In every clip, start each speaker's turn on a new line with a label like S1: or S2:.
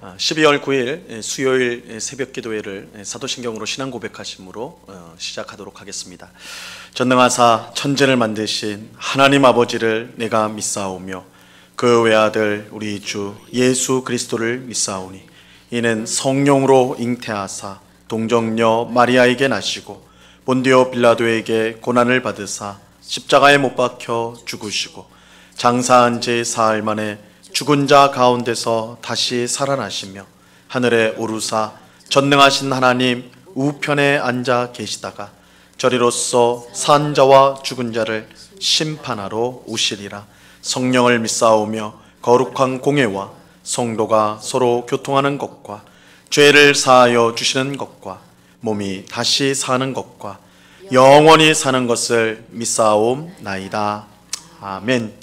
S1: 12월 9일 수요일 새벽 기도회를 사도신경으로 신앙 고백하심으로 시작하도록 하겠습니다. 전능하사 천지를 만드신 하나님 아버지를 내가 믿사오며 그 외아들 우리 주 예수 그리스도를 믿사오니 이는 성령으로 잉태하사 동정녀 마리아에게 나시고 본디오 빌라도에게 고난을 받으사 십자가에 못 박혀 죽으시고 장사한 지 사흘 만에 죽은 자 가운데서 다시 살아나시며 하늘에 오르사 전능하신 하나님 우편에 앉아 계시다가 저리로서 산 자와 죽은 자를 심판하러 오시리라. 성령을 믿사오며 거룩한 공예와 성도가 서로 교통하는 것과 죄를 사하여 주시는 것과 몸이 다시 사는 것과 영원히 사는 것을 믿사옵나이다. 아멘.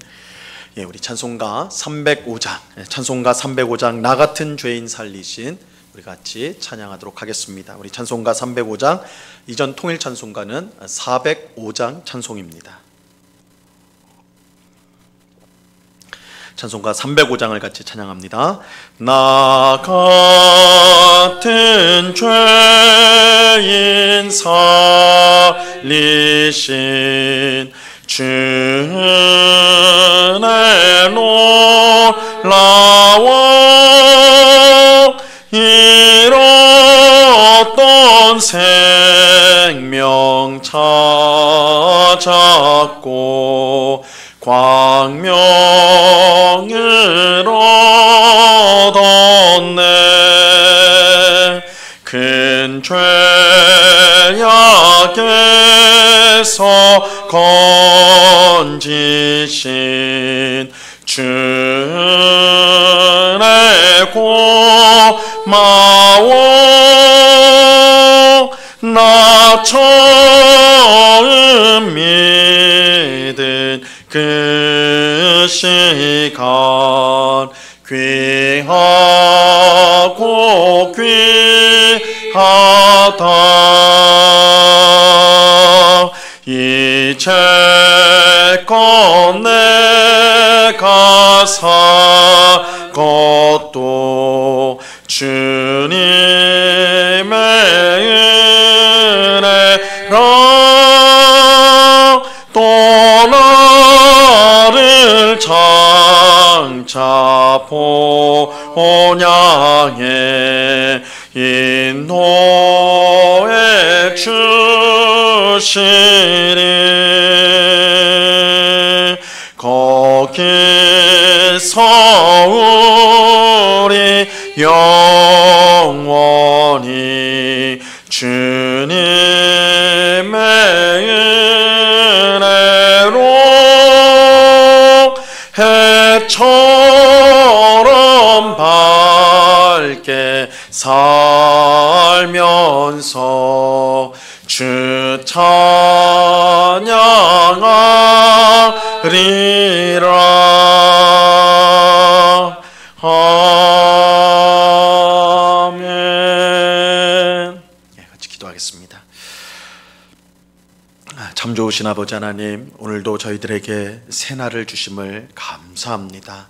S1: 우리 찬송가 305장 나 같은 죄인 살리신 우리 같이 찬양하도록 하겠습니다. 우리 찬송가 305장, 이전 통일 찬송가는 405장 찬송입니다. 찬송가 305장을 같이 찬양합니다. 나 같은 죄인 살리신 주의 놀라워 잃었던 생명 찾았고 광명을 얻었네. 큰 죄악에서 건지신 주의 고마워. 나 처음 믿은 그 시간 귀하고 귀하다. 이제껏 내가 살 것도 주님의 은혜라. 또 나를 장차 본향에 인도해 주시리. 거기서 우리 영원히 주님의 은혜로 해처럼 밝게 살면서 주 찬양하리라. 아멘. 같이 기도하겠습니다. 참 좋으신 아버지 하나님, 오늘도 저희들에게 새날을 주심을 감사합니다.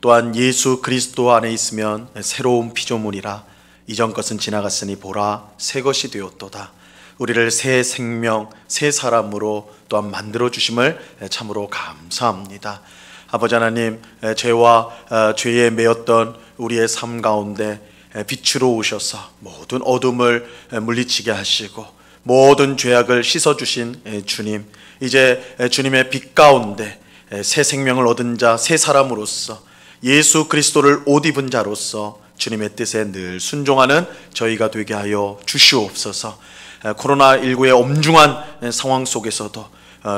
S1: 또한 예수 그리스도 안에 있으면 새로운 피조물이라 이전 것은 지나갔으니 보라 새 것이 되었도다. 우리를 새 생명, 새 사람으로 또한 만들어 주심을 참으로 감사합니다. 아버지 하나님, 죄와 죄에 매였던 우리의 삶 가운데 빛으로 오셔서 모든 어둠을 물리치게 하시고 모든 죄악을 씻어주신 주님, 이제 주님의 빛 가운데 새 생명을 얻은 자, 새 사람으로서 예수 그리스도를 옷 입은 자로서 주님의 뜻에 늘 순종하는 저희가 되게 하여 주시옵소서. 코로나19의 엄중한 상황 속에서도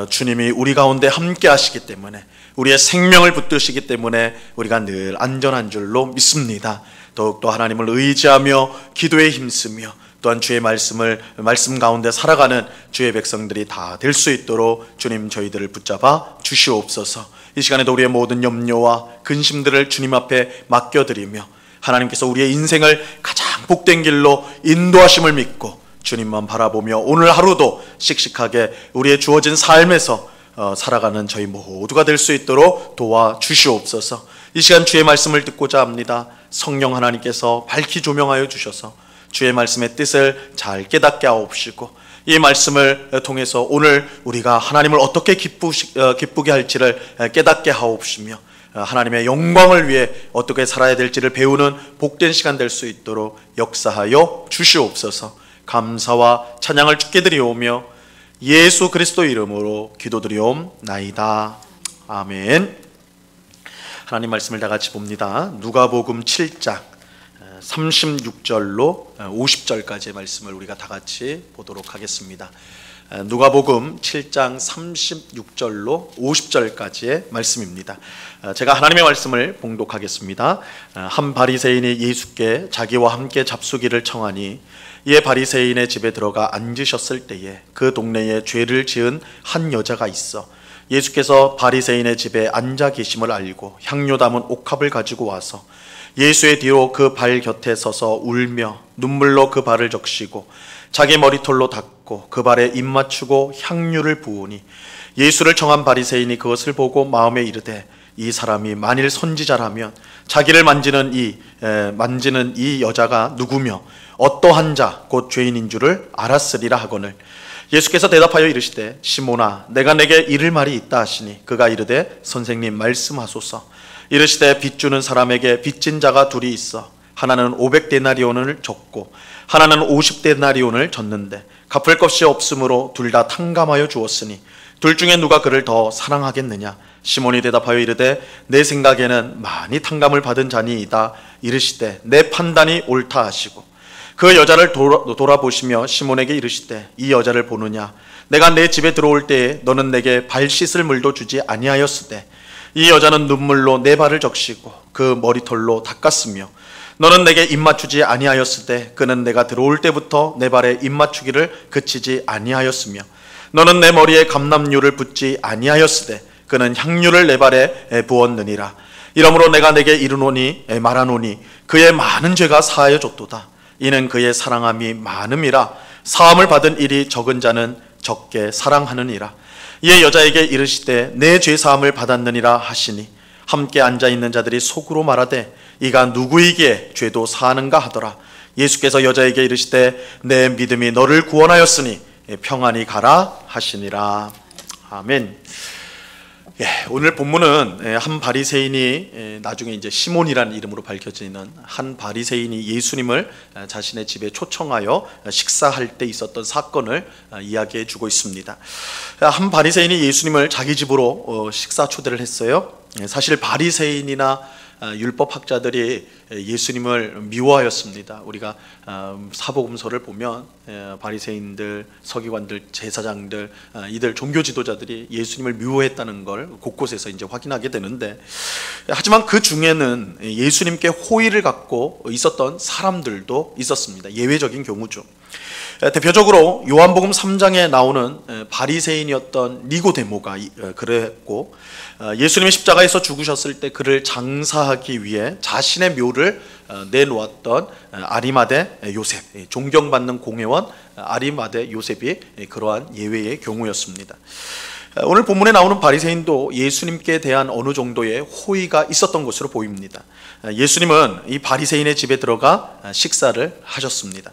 S1: 주님이 우리 가운데 함께 하시기 때문에, 우리의 생명을 붙드시기 때문에 우리가 늘 안전한 줄로 믿습니다. 더욱더 하나님을 의지하며 기도에 힘쓰며 또한 주의 말씀 가운데 살아가는 주의 백성들이 다 될 수 있도록 주님 저희들을 붙잡아 주시옵소서. 이 시간에도 우리의 모든 염려와 근심들을 주님 앞에 맡겨드리며 하나님께서 우리의 인생을 가장 복된 길로 인도하심을 믿고 주님만 바라보며 오늘 하루도 씩씩하게 우리의 주어진 삶에서 살아가는 저희 모두가 될 수 있도록 도와주시옵소서. 이 시간 주의 말씀을 듣고자 합니다. 성령 하나님께서 밝히 조명하여 주셔서 주의 말씀의 뜻을 잘 깨닫게 하옵시고, 이 말씀을 통해서 오늘 우리가 하나님을 어떻게 기쁘게 할지를 깨닫게 하옵시며, 하나님의 영광을 위해 어떻게 살아야 될지를 배우는 복된 시간 될 수 있도록 역사하여 주시옵소서. 감사와 찬양을 주께 드리오며 예수 그리스도 이름으로 기도드리옵나이다. 아멘. 하나님 말씀을 다 같이 봅니다. 누가복음 7장 36절로 50절까지의 말씀을 우리가 다 같이 보도록 하겠습니다. 누가복음 7장 36절로 50절까지의 말씀입니다. 제가 하나님의 말씀을 봉독하겠습니다. 한 바리새인이 예수께 자기와 함께 잡수기를 청하니, 이에 바리새인의 집에 들어가 앉으셨을 때에 그 동네에 죄를 지은 한 여자가 있어 예수께서 바리새인의 집에 앉아 계심을 알고 향료 담은 옥합을 가지고 와서 예수의 뒤로 그 발 곁에 서서 울며 눈물로 그 발을 적시고 자기 머리털로 닦고 그 발에 입 맞추고 향유를 부으니, 예수를 청한 바리새인이 그것을 보고 마음에 이르되 이 사람이 만일 선지자라면 자기를 만지는 이 여자가 누구며 어떠한 자 곧 죄인인 줄을 알았으리라 하거늘, 예수께서 대답하여 이르시되 시몬아, 내가 내게 이를 말이 있다 하시니, 그가 이르되 선생님 말씀하소서. 이르시되 빚주는 사람에게 빚진 자가 둘이 있어 하나는 500데나리온을 줬고 하나는 50데나리온을 줬는데 갚을 것이 없으므로 둘 다 탕감하여 주었으니 둘 중에 누가 그를 더 사랑하겠느냐? 시몬이 대답하여 이르되 내 생각에는 많이 탕감을 받은 자니이다. 이르시되 내 판단이 옳다 하시고, 그 여자를 돌아보시며 시몬에게 이르시되 이 여자를 보느냐? 내가 내 집에 들어올 때에 너는 내게 발 씻을 물도 주지 아니하였으되 이 여자는 눈물로 내 발을 적시고 그 머리털로 닦았으며, 너는 내게 입 맞추지 아니하였으되 그는 내가 들어올 때부터 내 발에 입 맞추기를 그치지 아니하였으며, 너는 내 머리에 감람유를 붓지 아니하였으되 그는 향유를 내 발에 부었느니라. 이러므로 내가 내게 말하노니 그의 많은 죄가 사하여 줬도다. 이는 그의 사랑함이 많음이라. 사함을 받은 일이 적은 자는 적게 사랑하느니라. 이에 여자에게 이르시되 내 죄 사함을 받았느니라 하시니, 함께 앉아있는 자들이 속으로 말하되 이가 누구이기에 죄도 사하는가 하더라. 예수께서 여자에게 이르시되 내 믿음이 너를 구원하였으니 평안히 가라 하시니라. 아멘. 오늘 본문은 한 바리새인이, 나중에 이제 시몬이라는 이름으로 밝혀지는 한 바리새인이 예수님을 자신의 집에 초청하여 식사할 때 있었던 사건을 이야기해 주고 있습니다. 한 바리새인이 예수님을 자기 집으로 식사 초대를 했어요. 사실 바리새인이나 율법학자들이 예수님을 미워하였습니다. 우리가 사복음서를 보면 바리새인들, 서기관들, 제사장들, 이들 종교 지도자들이 예수님을 미워했다는 걸 곳곳에서 이제 확인하게 되는데, 하지만 그 중에는 예수님께 호의를 갖고 있었던 사람들도 있었습니다. 예외적인 경우죠. 대표적으로 요한복음 3장에 나오는 바리새인이었던 니고데모가 그랬고, 예수님이 십자가에서 죽으셨을 때 그를 장사하기 위해 자신의 묘를 내놓았던 아리마대 요셉, 존경받는 공회원 아리마대 요셉이 그러한 예외의 경우였습니다. 오늘 본문에 나오는 바리새인도 예수님께 대한 어느 정도의 호의가 있었던 것으로 보입니다. 예수님은 이 바리새인의 집에 들어가 식사를 하셨습니다.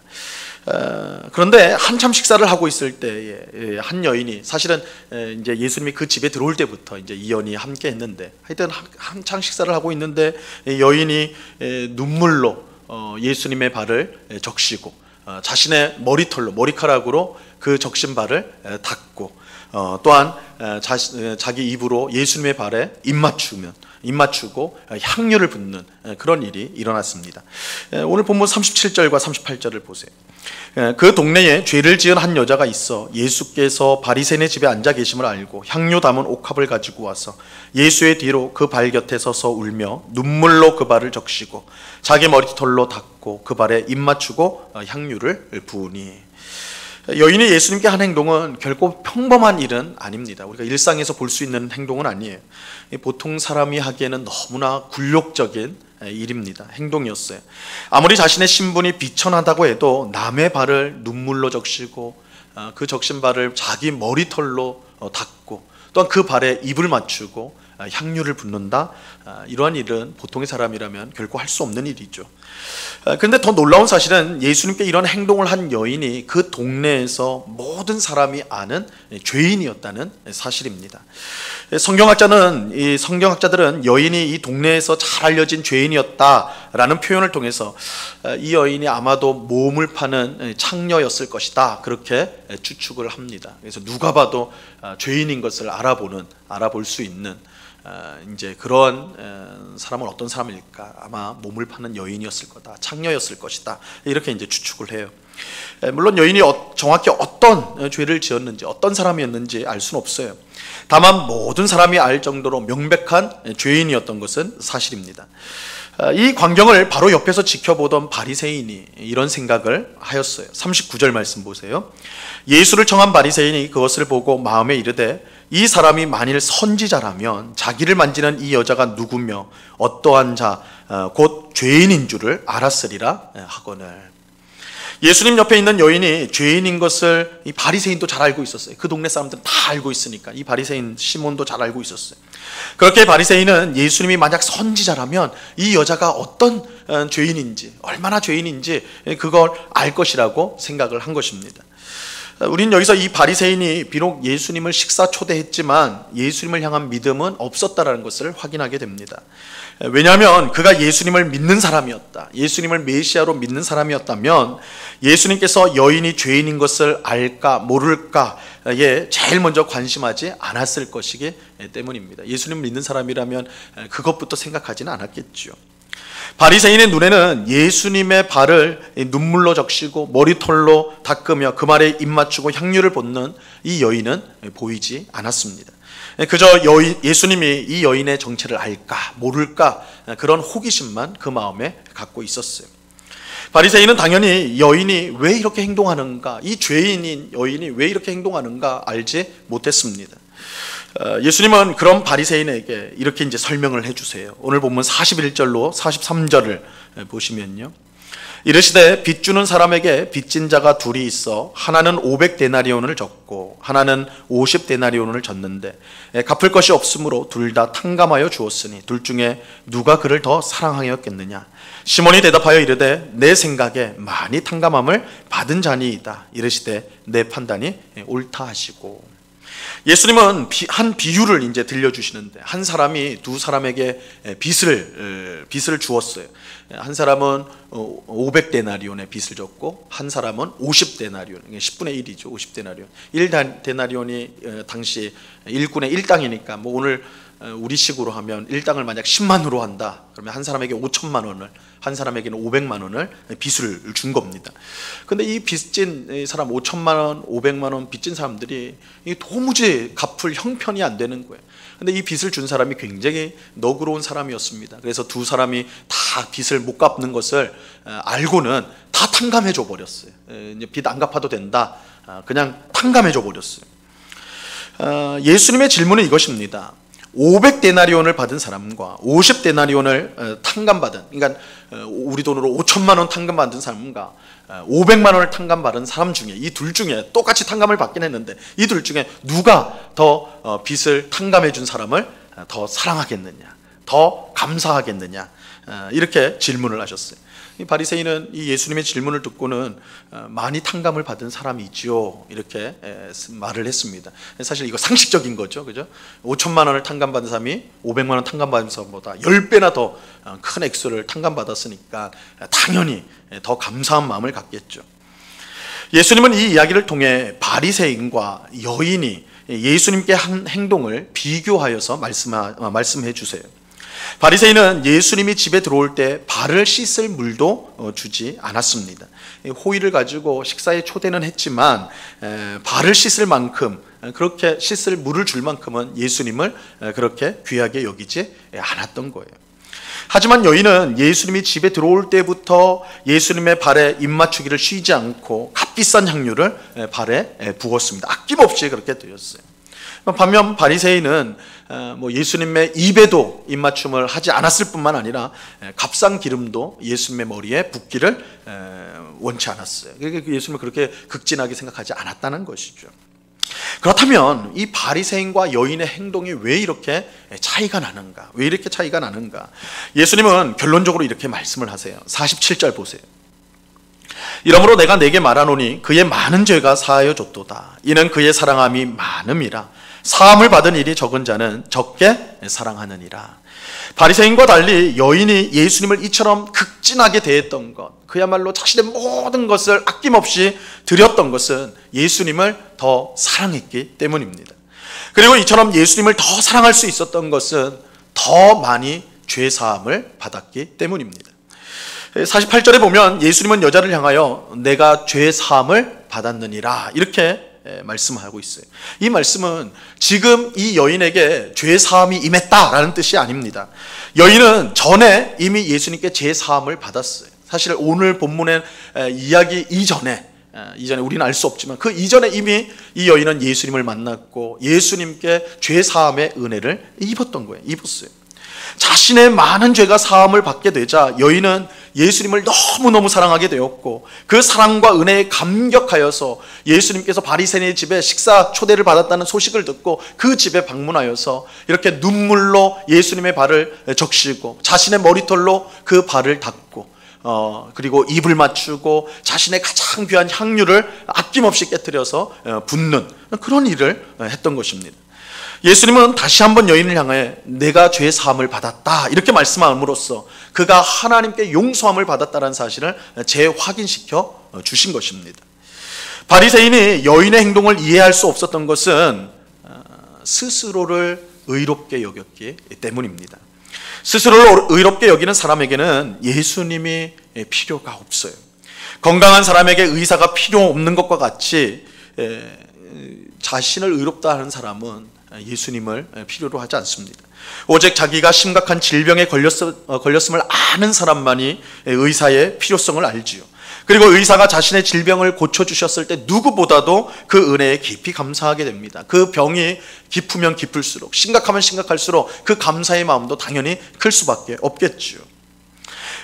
S1: 그런데 한참 식사를 하고 있을 때에 한 여인이, 사실은 이제 예수님이 그 집에 들어올 때부터 이제 이 여인이 함께 했는데, 하여튼 한창 식사를 하고 있는데 여인이 눈물로 예수님의 발을 적시고 자신의 머리카락으로 그 적신 발을 닦고, 또한 자기 입으로 예수님의 발에 입 맞추고 향유를 붓는 그런 일이 일어났습니다. 오늘 본문 37절과 38절을 보세요. 그 동네에 죄를 지은 한 여자가 있어 예수께서 바리새인의 집에 앉아 계심을 알고 향료 담은 옥합을 가지고 와서 예수의 뒤로 그 발 곁에 서서 울며 눈물로 그 발을 적시고 자기 머리털로 닦고 그 발에 입 맞추고 향유를 부으니, 여인이 예수님께 한 행동은 결코 평범한 일은 아닙니다. 우리가 일상에서 볼 수 있는 행동은 아니에요. 보통 사람이 하기에는 너무나 굴욕적인 일입니다. 행동이었어요. 아무리 자신의 신분이 비천하다고 해도 남의 발을 눈물로 적시고 그 적신 발을 자기 머리털로 닦고, 또한 그 발에 입을 맞추고 향유를 붓는다. 이러한 일은 보통의 사람이라면 결코 할 수 없는 일이죠. 그런데 더 놀라운 사실은 예수님께 이런 행동을 한 여인이 그 동네에서 모든 사람이 아는 죄인이었다는 사실입니다. 성경학자들은 여인이 이 동네에서 잘 알려진 죄인이었다라는 표현을 통해서 이 여인이 아마도 몸을 파는 창녀였을 것이다, 그렇게 추측을 합니다. 그래서 누가 봐도 죄인인 것을 알아볼 수 있는 이제 그런 사람은 어떤 사람일까? 아마 몸을 파는 여인이었을 거다, 창녀였을 것이다, 이렇게 이제 추측을 해요. 물론 여인이 정확히 어떤 죄를 지었는지, 어떤 사람이었는지 알 수는 없어요. 다만 모든 사람이 알 정도로 명백한 죄인이었던 것은 사실입니다. 이 광경을 바로 옆에서 지켜보던 바리새인이 이런 생각을 하였어요. 39절 말씀 보세요. 예수를 청한 바리새인이 그것을 보고 마음에 이르되 이 사람이 만일 선지자라면 자기를 만지는 이 여자가 누구며 어떠한 자 곧 죄인인 줄을 알았으리라 하거늘. 예수님 옆에 있는 여인이 죄인인 것을 이 바리새인도 잘 알고 있었어요. 그 동네 사람들은 다 알고 있으니까 이 바리새인 시몬도 잘 알고 있었어요. 그렇게 바리새인은 예수님이 만약 선지자라면 이 여자가 어떤 죄인인지, 얼마나 죄인인지 그걸 알 것이라고 생각을 한 것입니다. 우린 여기서 이 바리새인이 비록 예수님을 식사 초대했지만 예수님을 향한 믿음은 없었다라는 것을 확인하게 됩니다. 왜냐하면 그가 예수님을 믿는 사람이었다, 예수님을 메시아로 믿는 사람이었다면 예수님께서 여인이 죄인인 것을 알까 모를까에 제일 먼저 관심하지 않았을 것이기 때문입니다. 예수님을 믿는 사람이라면 그것부터 생각하지는 않았겠죠. 바리새인의 눈에는 예수님의 발을 눈물로 적시고 머리털로 닦으며 그 말에 입 맞추고 향유를 붓는 이 여인은 보이지 않았습니다. 그저 예수님이 이 여인의 정체를 알까 모를까 그런 호기심만 그 마음에 갖고 있었어요. 바리새인은 당연히 여인이 왜 이렇게 행동하는가, 이 죄인인 여인이 왜 이렇게 행동하는가 알지 못했습니다. 예수님은 그런 바리새인에게 이렇게 이제 설명을 해주세요. 오늘 본문 41절로 43절을 보시면요, 이르시되 빚 주는 사람에게 빚진 자가 둘이 있어 하나는 500데나리온을 졌고 하나는 50데나리온을 졌는데 갚을 것이 없으므로 둘 다 탕감하여 주었으니 둘 중에 누가 그를 더 사랑하였겠느냐. 시몬이 대답하여 이르되 내 생각에 많이 탕감함을 받은 자니이다. 이르시되 내 판단이 옳다 하시고. 예수님은 한 비유를 이제 들려주시는데 한 사람이 두 사람에게 빚을 주었어요. 한 사람은 500데나리온의 빚을 졌고 한 사람은 50데나리온, 10분의 1이죠. 50데나리온. 1데나리온이 당시 1군의 1당이니까 뭐 오늘 우리식으로 하면 1당을 만약 10만으로 한다, 그러면 한 사람에게 5천만 원을, 한 사람에게는 500만 원을 빚을 준 겁니다. 근데 이 빚진 사람 5천만 원, 500만 원 빚진 사람들이 도무지 갚을 형편이 안 되는 거예요. 근데 이 빚을 준 사람이 굉장히 너그러운 사람이었습니다. 그래서 두 사람이 다 빚을 못 갚는 것을 알고는 다 탕감해 줘 버렸어요. 빚 안 갚아도 된다, 그냥 탕감해 줘 버렸어요. 예수님의 질문은 이것입니다. 500데나리온을 받은 사람과 50데나리온을 탕감받은, 그러니까 우리 돈으로 5천만 원 탕감받은 사람과 500만 원을 탕감받은 사람 중에, 이 둘 중에 똑같이 탕감을 받긴 했는데 이 둘 중에 누가 더 빚을 탕감해 준 사람을 더 사랑하겠느냐, 더 감사하겠느냐, 이렇게 질문을 하셨어요. 이 바리새인은 이 예수님의 질문을 듣고는 많이 탕감을 받은 사람이지요, 이렇게 말을 했습니다. 사실 이거 상식적인 거죠, 그죠? 5천만 원을 탕감받은 사람이 500만 원 탕감받은 사람보다 10배나 더 큰 액수를 탕감받았으니까 당연히 더 감사한 마음을 갖겠죠. 예수님은 이 이야기를 통해 바리새인과 여인이 예수님께 한 행동을 비교하여서 말씀해 주세요. 바리새인은 예수님이 집에 들어올 때 발을 씻을 물도 주지 않았습니다. 호의를 가지고 식사에 초대는 했지만 발을 씻을 만큼, 그렇게 씻을 물을 줄 만큼은 예수님을 그렇게 귀하게 여기지 않았던 거예요. 하지만 여인은 예수님이 집에 들어올 때부터 예수님의 발에 입 맞추기를 쉬지 않고 값비싼 향유를 발에 부었습니다. 아낌없이 그렇게 드렸어요. 반면 바리새인은 예수님의 입에도 입맞춤을 하지 않았을 뿐만 아니라 값싼 기름도 예수님의 머리에 붓기를 원치 않았어요. 예수님을 그렇게 극진하게 생각하지 않았다는 것이죠. 그렇다면 이 바리새인과 여인의 행동이 왜 이렇게 차이가 나는가? 왜 이렇게 차이가 나는가? 예수님은 결론적으로 이렇게 말씀을 하세요. 47절 보세요. 이러므로 내가 네게 말하노니 그의 많은 죄가 사하여 줬도다. 이는 그의 사랑함이 많음이라. 사함을 받은 일이 적은 자는 적게 사랑하느니라. 바리새인과 달리 여인이 예수님을 이처럼 극진하게 대했던 것, 그야말로 자신의 모든 것을 아낌없이 드렸던 것은 예수님을 더 사랑했기 때문입니다. 그리고 이처럼 예수님을 더 사랑할 수 있었던 것은 더 많이 죄사함을 받았기 때문입니다. 48절에 보면 예수님은 여자를 향하여 내가 죄사함을 받았느니라 이렇게 말씀하고 있어요. 이 말씀은 지금 이 여인에게 죄사함이 임했다라는 뜻이 아닙니다. 여인은 전에 이미 예수님께 죄사함을 받았어요. 사실 오늘 본문의 이야기 이전에 우리는 알 수 없지만 그 이전에 이미 이 여인은 예수님을 만났고 예수님께 죄사함의 은혜를 입었어요. 자신의 많은 죄가 사함을 받게 되자 여인은 예수님을 너무너무 사랑하게 되었고 그 사랑과 은혜에 감격하여서 예수님께서 바리새인의 집에 식사 초대를 받았다는 소식을 듣고 그 집에 방문하여서 이렇게 눈물로 예수님의 발을 적시고 자신의 머리털로 그 발을 닦고 그리고 입을 맞추고 자신의 가장 귀한 향유를 아낌없이 깨뜨려서 붓는 그런 일을 했던 것입니다. 예수님은 다시 한번 여인을 향해 내가 죄 사함을 받았다 이렇게 말씀함으로써 그가 하나님께 용서함을 받았다는 사실을 재확인시켜 주신 것입니다. 바리새인이 여인의 행동을 이해할 수 없었던 것은 스스로를 의롭게 여겼기 때문입니다. 스스로를 의롭게 여기는 사람에게는 예수님이 필요가 없어요. 건강한 사람에게 의사가 필요 없는 것과 같이 자신을 의롭다 하는 사람은 예수님을 필요로 하지 않습니다. 오직 자기가 심각한 질병에 걸렸음을 아는 사람만이 의사의 필요성을 알지요. 그리고 의사가 자신의 질병을 고쳐주셨을 때 누구보다도 그 은혜에 깊이 감사하게 됩니다. 그 병이 깊으면 깊을수록, 심각하면 심각할수록 그 감사의 마음도 당연히 클 수밖에 없겠지요.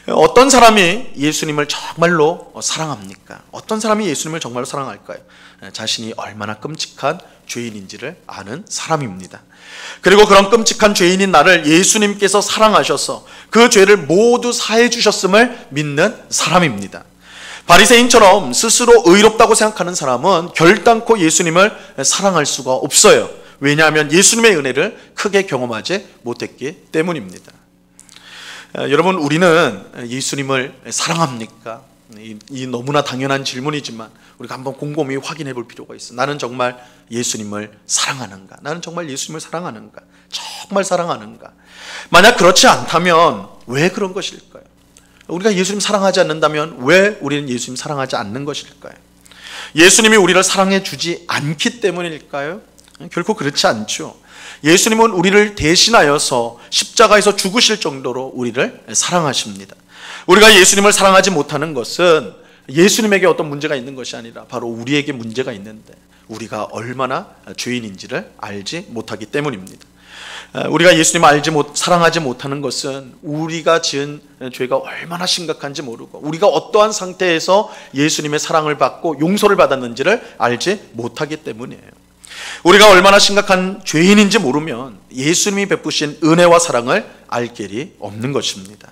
S1: 어떤 사람이 예수님을 정말로 사랑합니까? 어떤 사람이 예수님을 정말로 사랑할까요? 자신이 얼마나 끔찍한 죄인인지를 아는 사람입니다. 그리고 그런 끔찍한 죄인인 나를 예수님께서 사랑하셔서 그 죄를 모두 사해 주셨음을 믿는 사람입니다. 바리새인처럼 스스로 의롭다고 생각하는 사람은 결단코 예수님을 사랑할 수가 없어요. 왜냐하면 예수님의 은혜를 크게 경험하지 못했기 때문입니다. 여러분, 우리는 예수님을 사랑합니까? 이 너무나 당연한 질문이지만 우리가 한번 곰곰이 확인해 볼 필요가 있어요. 나는 정말 예수님을 사랑하는가? 나는 정말 예수님을 사랑하는가? 정말 사랑하는가? 만약 그렇지 않다면 왜 그런 것일까요? 우리가 예수님 사랑하지 않는다면 왜 우리는 예수님 사랑하지 않는 것일까요? 예수님이 우리를 사랑해 주지 않기 때문일까요? 결코 그렇지 않죠. 예수님은 우리를 대신하여서 십자가에서 죽으실 정도로 우리를 사랑하십니다. 우리가 예수님을 사랑하지 못하는 것은 예수님에게 어떤 문제가 있는 것이 아니라 바로 우리에게 문제가 있는데 우리가 얼마나 죄인인지를 알지 못하기 때문입니다. 우리가 예수님을 사랑하지 못하는 것은 우리가 지은 죄가 얼마나 심각한지 모르고 우리가 어떠한 상태에서 예수님의 사랑을 받고 용서를 받았는지를 알지 못하기 때문이에요. 우리가 얼마나 심각한 죄인인지 모르면 예수님이 베푸신 은혜와 사랑을 알 길이 없는 것입니다.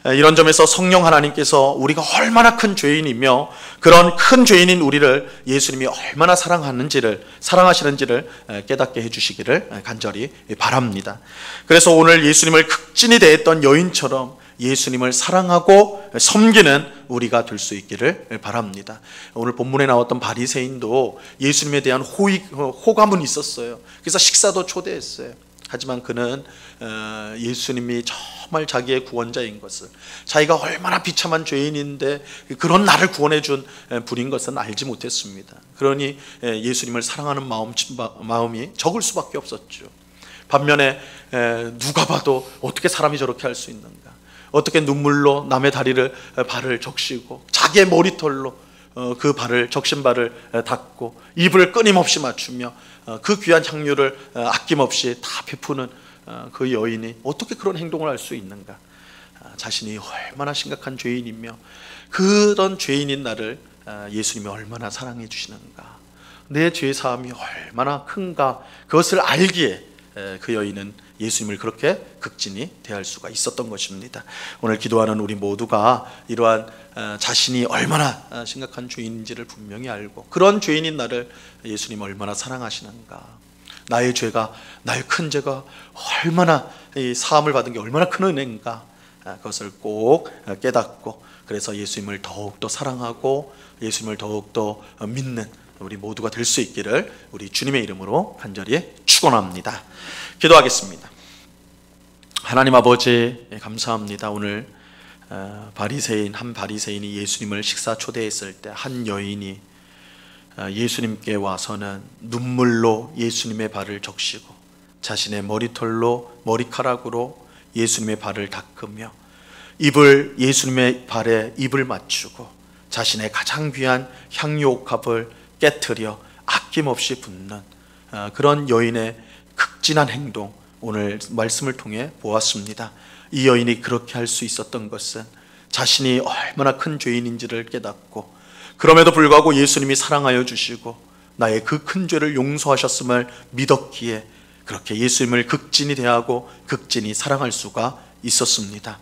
S1: 이런 점에서 성령 하나님께서 우리가 얼마나 큰 죄인이며 그런 큰 죄인인 우리를 예수님이 얼마나 사랑하시는지를 깨닫게 해주시기를 간절히 바랍니다. 그래서 오늘 예수님을 극진히 대했던 여인처럼 예수님을 사랑하고 섬기는 우리가 될 수 있기를 바랍니다. 오늘 본문에 나왔던 바리새인도 예수님에 대한 호감은 있었어요. 그래서 식사도 초대했어요. 하지만 그는 예수님이 정말 자기의 구원자인 것을, 자기가 얼마나 비참한 죄인인데 그런 나를 구원해 준 분인 것은 알지 못했습니다. 그러니 예수님을 사랑하는 마음이 적을 수밖에 없었죠. 반면에 누가 봐도 어떻게 사람이 저렇게 할 수 있는가, 어떻게 눈물로 남의 발을 적시고 자기의 머리털로 그 적신 발을 닦고 입을 끊임없이 맞추며 그 귀한 향유를 아낌없이 다 베푸는 그 여인이 어떻게 그런 행동을 할 수 있는가? 자신이 얼마나 심각한 죄인이며 그런 죄인인 나를 예수님이 얼마나 사랑해 주시는가? 내 죄 사함이 얼마나 큰가, 그것을 알기에 그 여인은 예수님을 그렇게 극진히 대할 수가 있었던 것입니다. 오늘 기도하는 우리 모두가 이러한 자신이 얼마나 심각한 죄인인지를 분명히 알고, 그런 죄인인 나를 예수님 얼마나 사랑하시는가, 나의 죄가, 나의 큰 죄가 얼마나 이 사함을 받은 게 얼마나 큰 은혜인가, 그것을 꼭 깨닫고, 그래서 예수님을 더욱더 사랑하고 예수님을 더욱더 믿는 우리 모두가 될 수 있기를 우리 주님의 이름으로 간절히 축원합니다. 기도하겠습니다. 하나님 아버지, 감사합니다. 오늘 한 바리새인이 예수님을 식사 초대했을 때 한 여인이 예수님께 와서는 눈물로 예수님의 발을 적시고 자신의 머리카락으로 예수님의 발을 닦으며 예수님의 발에 입을 맞추고 자신의 가장 귀한 향유옥합을 깨트려 아낌없이 붓는 그런 여인의 극진한 행동, 오늘 말씀을 통해 보았습니다. 이 여인이 그렇게 할 수 있었던 것은 자신이 얼마나 큰 죄인인지를 깨닫고, 그럼에도 불구하고 예수님이 사랑하여 주시고 나의 그 큰 죄를 용서하셨음을 믿었기에 그렇게 예수님을 극진히 대하고 극진히 사랑할 수가 있었습니다.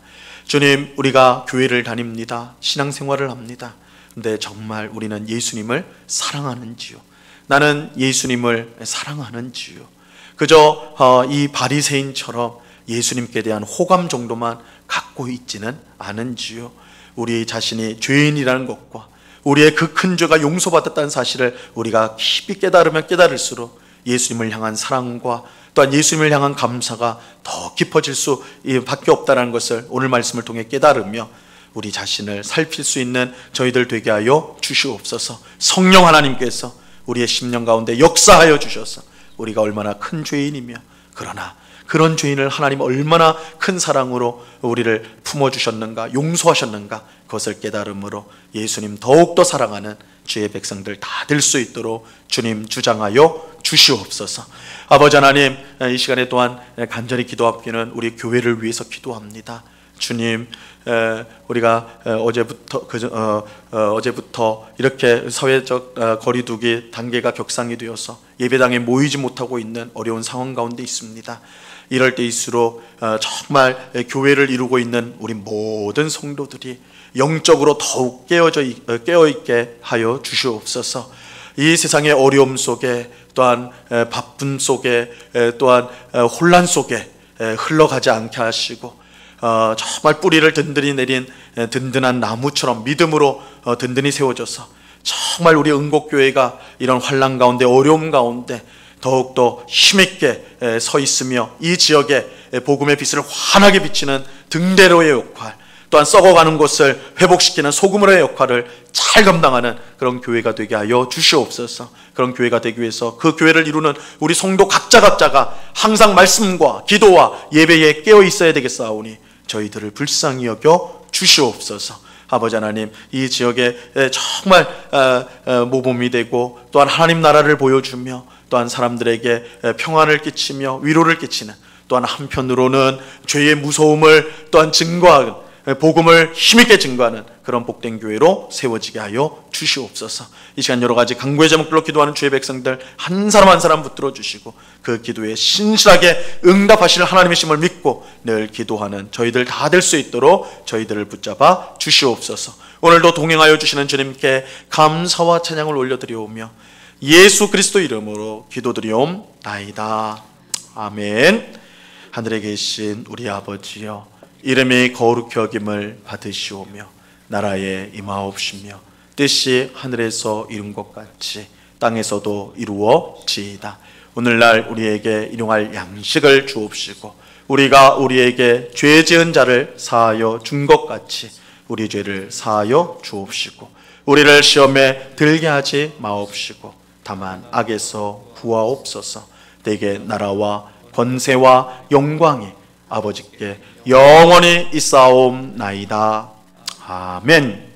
S1: 주님, 우리가 교회를 다닙니다. 신앙생활을 합니다. 근데 정말 우리는 예수님을 사랑하는지요? 나는 예수님을 사랑하는지요? 그저 이 바리새인처럼 예수님께 대한 호감 정도만 갖고 있지는 않은지요? 우리 자신이 죄인이라는 것과 우리의 그 큰 죄가 용서받았다는 사실을 우리가 깊이 깨달으면 깨달을수록 예수님을 향한 사랑과 또한 예수님을 향한 감사가 더 깊어질 수밖에 없다는 것을 오늘 말씀을 통해 깨달으며 우리 자신을 살필 수 있는 저희들 되게 하여 주시옵소서. 성령 하나님께서 우리의 심령 가운데 역사하여 주셔서 우리가 얼마나 큰 죄인이며, 그러나 그런 죄인을 하나님 얼마나 큰 사랑으로 우리를 품어주셨는가, 용서하셨는가, 그것을 깨달음으로 예수님 더욱더 사랑하는 주의 백성들 다 될 수 있도록 주님 주장하여 주시옵소서. 아버지 하나님, 이 시간에 또한 간절히 기도하기는 우리 교회를 위해서 기도합니다. 주님, 우리가 어제부터 이렇게 사회적 거리두기 단계가 격상이 되어서 예배당에 모이지 못하고 있는 어려운 상황 가운데 있습니다. 이럴 때일수록 정말 교회를 이루고 있는 우리 모든 성도들이 영적으로 더욱 깨어있게 하여 주시옵소서. 이 세상의 어려움 속에, 또한 바쁨 속에, 또한 혼란 속에 흘러가지 않게 하시고, 정말 뿌리를 든든히 내린 든든한 나무처럼 믿음으로 든든히 세워져서 정말 우리 응곡교회가 이런 환난 가운데, 어려움 가운데 더욱더 힘있게 서 있으며 이 지역에 복음의 빛을 환하게 비치는 등대로의 역할, 또한 썩어가는 것을 회복시키는 소금으로의 역할을 잘 감당하는 그런 교회가 되게 하여 주시옵소서. 그런 교회가 되기 위해서 그 교회를 이루는 우리 성도 각자가 항상 말씀과 기도와 예배에 깨어 있어야 되겠사오니 저희들을 불쌍히 여겨 주시옵소서. 아버지 하나님, 이 지역에 정말 모범이 되고 또한 하나님 나라를 보여주며 또한 사람들에게 평안을 끼치며 위로를 끼치는, 또한 한편으로는 죄의 무서움을 또한 증거하는, 복음을 힘있게 증거하는 그런 복된 교회로 세워지게 하여 주시옵소서. 이 시간 여러 가지 간구의 제목들로 기도하는 주의 백성들 한 사람 한 사람 붙들어 주시고 그 기도에 신실하게 응답하실 하나님의 심을 믿고 늘 기도하는 저희들 다 될 수 있도록 저희들을 붙잡아 주시옵소서. 오늘도 동행하여 주시는 주님께 감사와 찬양을 올려드리오며 예수 그리스도 이름으로 기도드리옵나이다. 아멘. 하늘에 계신 우리 아버지여, 이름이 거룩히 여김을 받으시오며 나라에 임하옵시며 뜻이 하늘에서 이룬 것 같이 땅에서도 이루어지이다. 오늘날 우리에게 일용할 양식을 주옵시고 우리가 우리에게 죄 지은 자를 사하여 준 것 같이 우리 죄를 사하여 주옵시고 우리를 시험에 들게 하지 마옵시고 다만 악에서 구하옵소서. 대개 나라와 권세와 영광이 아버지께 영원히 있사옵나이다. 아멘.